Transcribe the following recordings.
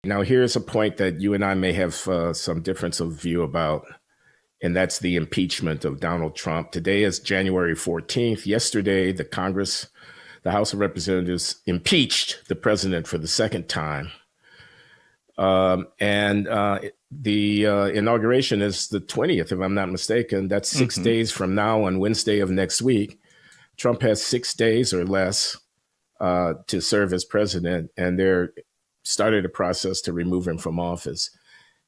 Now, here's a point that you and I may have some difference of view about, and that's the impeachment of Donald Trump. Today is January 14th. Yesterday, the House of Representatives impeached the president for the second time. The inauguration is the 20th, if I'm not mistaken. That's 6 days from now on Wednesday of next week. Trump has 6 days or less to serve as president, and they're started a process to remove him from office.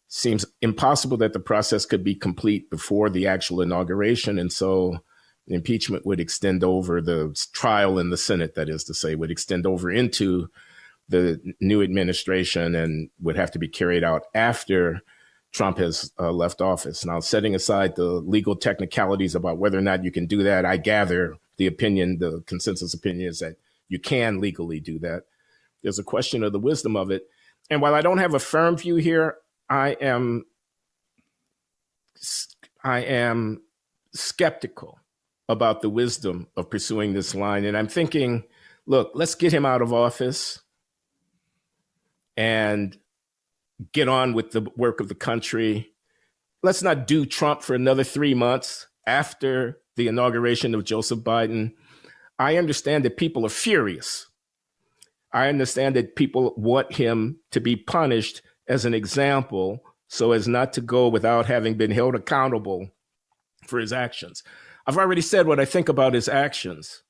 Seems impossible that the process could be complete before the actual inauguration, and so the impeachment would extend over the trial in the Senate, that is to say, would extend over into the new administration and would have to be carried out after Trump has left office. Now, setting aside the legal technicalities about whether or not you can do that, I gather the consensus opinion is that you can legally do that. There's a question of the wisdom of it. And while I don't have a firm view here, I am skeptical about the wisdom of pursuing this line. And I'm thinking, look, let's get him out of office and get on with the work of the country. Let's not do Trump for another 3 months after the inauguration of Joseph Biden. I understand that people are furious. I understand that people want him to be punished as an example so as not to go without having been held accountable for his actions. I've already said what I think about his actions.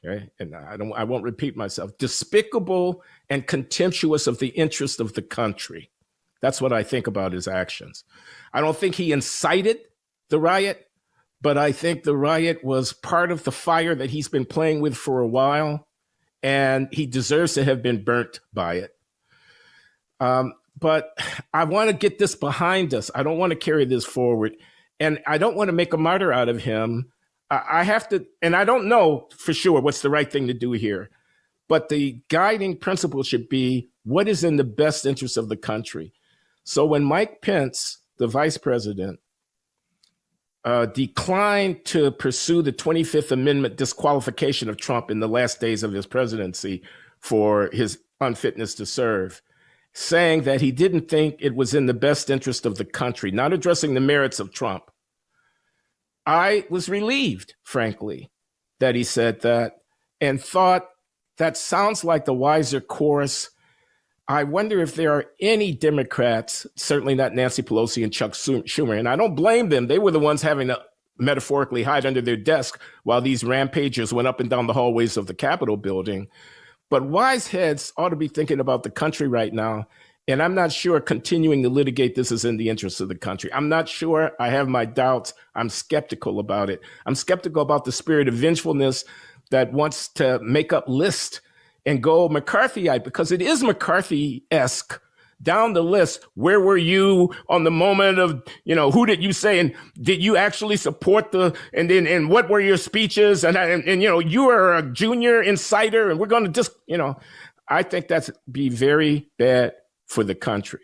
Okay, and I won't repeat myself. Despicable and contemptuous of the interest of the country. That's what I think about his actions. I don't think he incited the riot, but I think the riot was part of the fire that he's been playing with for a while, and he deserves to have been burnt by it. But I want to get this behind us. I don't want to carry this forward, and I don't want to make a martyr out of him. I have to, and I don't know for sure what's the right thing to do here, but the guiding principle should be what is in the best interest of the country. So when Mike Pence, the vice president, declined to pursue the 25th Amendment disqualification of Trump in the last days of his presidency for his unfitness to serve, saying that he didn't think it was in the best interest of the country, not addressing the merits of Trump, I was relieved, frankly, that he said that and thought that sounds like the wiser course. I wonder if there are any Democrats, certainly not Nancy Pelosi and Chuck Schumer, and I don't blame them. They were the ones having to metaphorically hide under their desk while these rampagers went up and down the hallways of the Capitol building. But wise heads ought to be thinking about the country right now. And I'm not sure continuing to litigate this is in the interest of the country. I'm not sure. I have my doubts. I'm skeptical about it. I'm skeptical about the spirit of vengefulness that wants to make up lists and go McCarthyite, because it is McCarthy-esque down the list. Where were you on the moment of, who did you say? And did you actually support and what were your speeches? And you are a junior insider and we're going to just, I think that's be very bad for the country.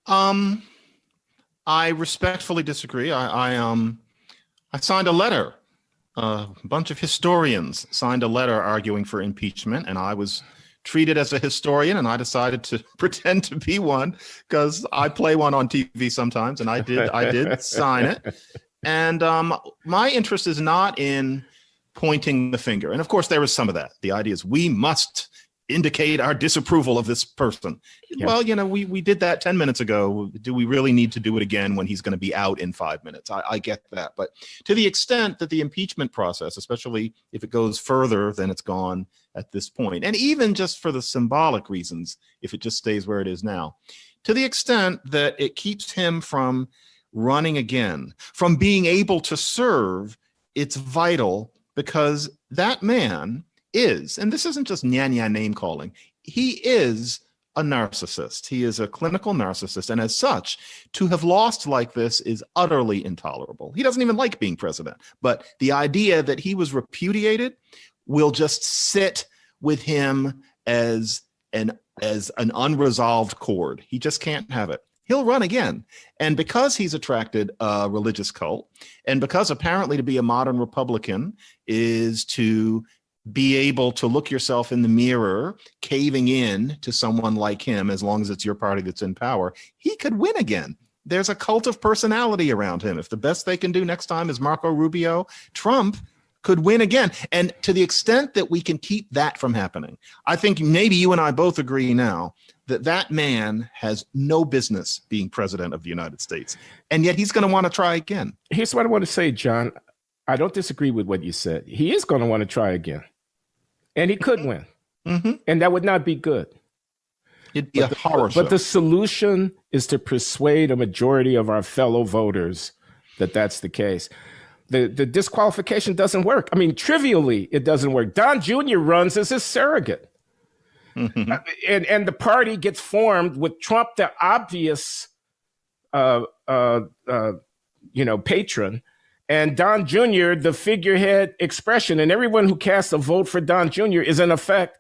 I respectfully disagree. I signed a letter. A bunch of historians signed a letter arguing for impeachment, and I was treated as a historian, and I decided to pretend to be one because I play one on TV sometimes, and I did sign it. And my interest is not in pointing the finger. And of course, there is some of that. The idea is we must indicate our disapproval of this person. Yeah. Well, we did that 10 minutes ago. Do we really need to do it again when he's going to be out in 5 minutes? I get that. But to the extent that the impeachment process, especially if it goes further than it's gone at this point, and even just for the symbolic reasons, if it just stays where it is now, to the extent that it keeps him from running again, from being able to serve, it's vital, because that man is, and this isn't just name calling, he is a narcissist. He is a clinical narcissist. And as such, to have lost like this is utterly intolerable. He doesn't even like being president. But the idea that he was repudiated will just sit with him as an unresolved chord. He just can't have it. He'll run again. And because he's attracted a religious cult, and because apparently to be a modern Republican is to be able to look yourself in the mirror, caving in to someone like him, as long as it's your party that's in power, he could win again. There's a cult of personality around him. If the best they can do next time is Marco Rubio, Trump could win again. And to the extent that we can keep that from happening, I think maybe you and I both agree now that that man has no business being president of the United States. And yet he's going to want to try again. Here's what I want to say, John. I don't disagree with what you said. He is going to want to try again. And he could win. Mm-hmm. And that would not be good. It'd be a horror show. But the solution is to persuade a majority of our fellow voters that that's the case. The disqualification doesn't work. I mean, trivially, it doesn't work. Don Jr. runs as his surrogate. Mm-hmm. And the party gets formed with Trump, the obvious, patron, and Don Jr., the figurehead expression. And everyone who casts a vote for Don Jr. is, in effect,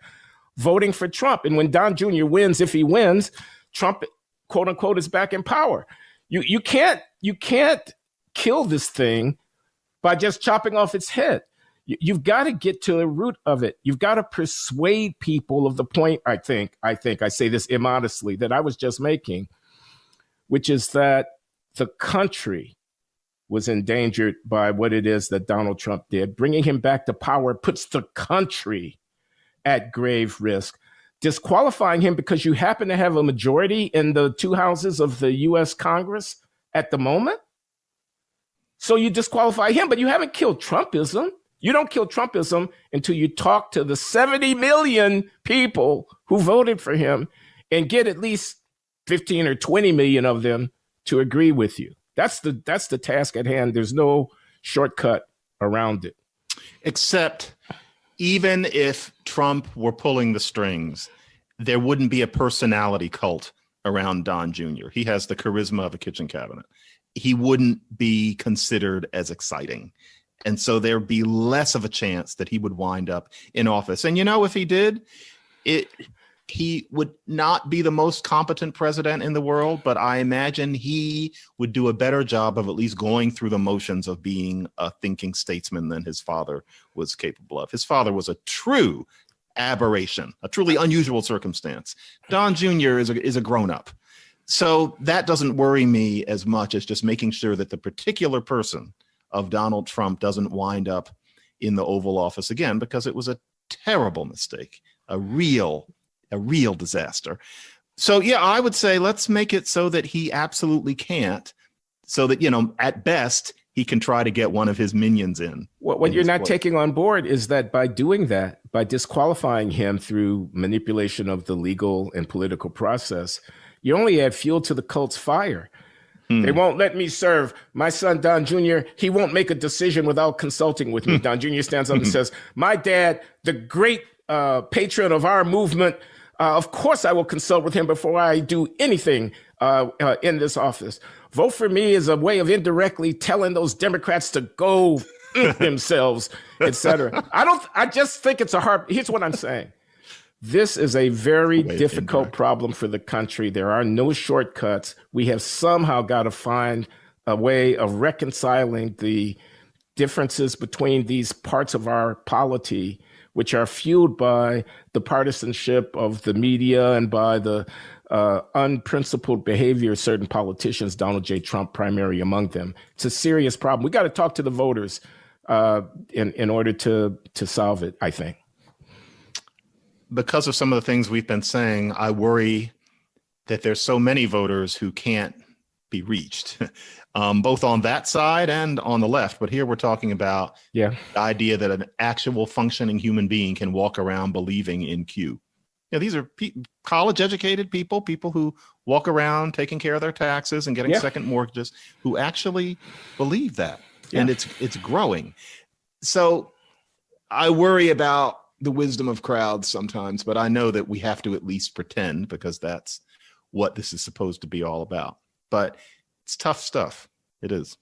voting for Trump. And when Don Jr. wins, if he wins, Trump, quote unquote, is back in power. You can't kill this thing by just chopping off its head. You've got to get to the root of it. You've got to persuade people of the point, I think I say this immodestly, that I was just making, which is that the country was endangered by what it is that Donald Trump did. Bringing him back to power puts the country at grave risk. Disqualifying him because you happen to have a majority in the two houses of the U.S. Congress at the moment. So you disqualify him, but you haven't killed Trumpism. You don't kill Trumpism until you talk to the 70 million people who voted for him and get at least 15 or 20 million of them to agree with you. That's the task at hand. There's no shortcut around it. Except even if Trump were pulling the strings, there wouldn't be a personality cult around Don Jr. He has the charisma of a kitchen cabinet. He wouldn't be considered as exciting. And so there'd be less of a chance that he would wind up in office. And, if he did, he would not be the most competent president in the world, but I imagine he would do a better job of at least going through the motions of being a thinking statesman than his father was capable of. His father was a true aberration, a truly unusual circumstance. Don Jr. is a grown-up. So that doesn't worry me as much as just making sure that the particular person of Donald Trump doesn't wind up in the Oval Office again, because it was a terrible mistake, a real disaster. So, yeah, I would say let's make it so that he absolutely can't, so that, at best, he can try to get one of his minions in. What you're not taking on board is that by doing that, by disqualifying him through manipulation of the legal and political process, you only add fuel to the cult's fire. They won't let me serve my son, Don Jr. He won't make a decision without consulting with me. Don Jr. stands up and says, my dad, the great patron of our movement, of course I will consult with him before I do anything in this office. Vote for me is a way of indirectly telling those Democrats to go themselves, et cetera. I just think it's here's what I'm saying. This is a very difficult problem for the country. There are no shortcuts. We have somehow got to find a way of reconciling the differences between these parts of our polity, which are fueled by the partisanship of the media and by the unprincipled behavior of certain politicians, Donald J. Trump primary among them. It's a serious problem. We got to talk to the voters in order to solve it, I think. Because of some of the things we've been saying, I worry that there's so many voters who can't be reached, both on that side and on the left. But here we're talking about the idea that an actual functioning human being can walk around believing in Q. These are college-educated people who walk around taking care of their taxes and getting second mortgages, who actually believe that. And it's growing. So I worry about the wisdom of crowds sometimes, but I know that we have to at least pretend, because that's what this is supposed to be all about. But it's tough stuff. It is.